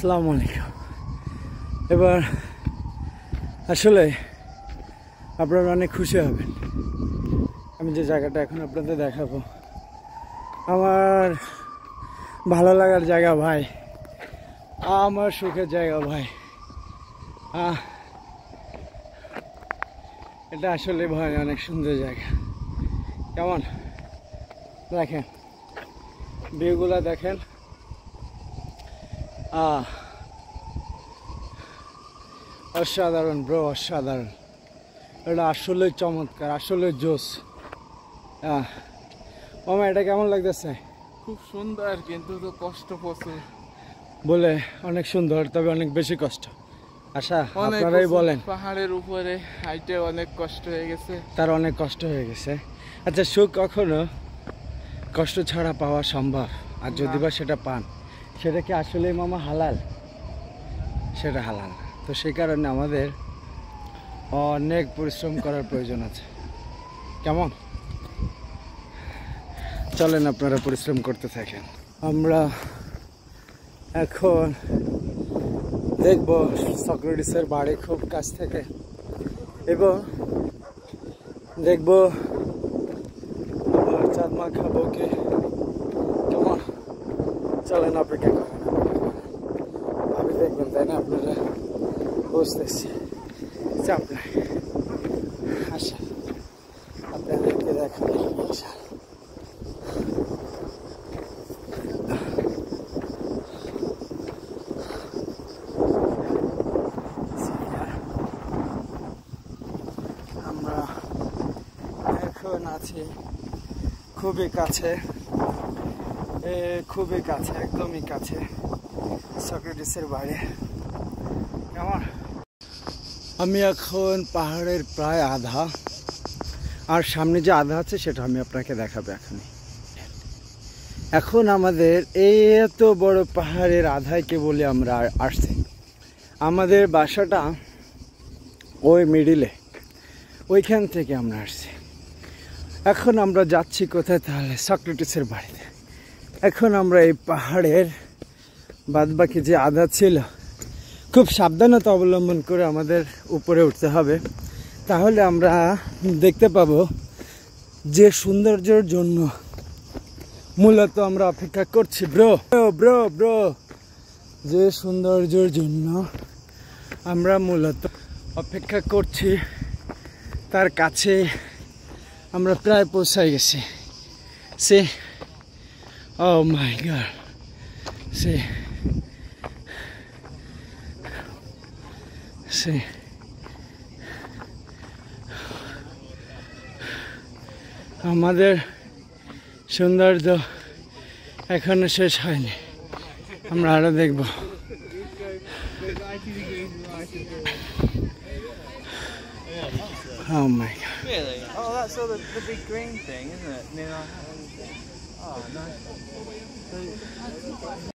আসসালামু আলাইকুম। এবার আসলে আপনারা অনেক খুশি হবেন। আমি যে জায়গাটা এখন আপনাদের দেখাবো আমার ভালো লাগার জায়গা ভাই, আমার সুখের জায়গা ভাই। এটা আসলে ভাই অনেক সুন্দর জায়গা। কেমন দেখেন ভিউগুলা দেখেন, অসাধারণ ব্রো, অসাধারণ। এটা আসলে চমৎকার, আসলে জোস। মামা এটা কেমন লাগতেছে? খুব সুন্দর, কিন্তু তো কষ্ট প্রচুর। বলে অনেক সুন্দর, তবে অনেক বেশি কষ্ট। আচ্ছা আপনারাই বলেন। পাহাড়ের উপরে হাইটে অনেক কষ্ট হয়ে গেছে, তার অনেক কষ্ট হয়ে গেছে। আচ্ছা, সুখ কখনো কষ্ট ছাড়া পাওয়া সম্ভব? আর যদি বা সেটা পান, সেটা কি আসলে মামা হালাল? সেটা হালাল। তো সেই কারণে আমাদের অনেক পরিশ্রম করার প্রয়োজন আছে। কেমন? চলেন আপনারা পরিশ্রম করতে থাকেন। আমরা এখন দেখব সক্রেটিসের বাড়ি খুব কাছ থেকে, এবং দেখব আবার চাঁদমা খাবো কি। কেমন? চলেন অপেক্ষা করেন। আমি দেখবেন, তাই না? আপনারা বুঝতেছি, চাপ নাই। আচ্ছা, আপনাদেরকে দেখাবো। আমরা এখন আছি খুবই কাছে, খুবই কাছে, একদমই কাছে সক্রেটিসের বাড়ি। কেমন? আমি এখন পাহাড়ের প্রায় আধা, আর সামনে যে আধা আছে সেটা আমি আপনাকে দেখাবো এখনই। এখন আমাদের এই এত বড় পাহাড়ের আধায় বলে আমরা আসছি। আমাদের বাসাটা ওই মিডিলে, ওইখান থেকে আমরা আসছি। এখন আমরা যাচ্ছি কোথায়? তাহলে সক্রেটিসের বাড়িতে। এখন আমরা এই পাহাড়ের বাদবাকি যে আধা ছিল, খুব সাবধানতা অবলম্বন করে আমাদের উপরে উঠতে হবে। তাহলে আমরা দেখতে পাবো যে সৌন্দর্যের জন্য মূলত আমরা অপেক্ষা করছি। ব্রো ব্রো ব্রো যে সৌন্দর্যের জন্য আমরা মূলত অপেক্ষা করছি, তার কাছে আমরা প্রায় পৌঁছাই গেছি। সে ও মাই গড, সে সে আমাদের সৌন্দর্য এখনো শেষ হয়নি, আমরা আরো দেখব। Oh my god. Really? Oh, that's all the big green thing, isn't it? Near our house. Oh, nice.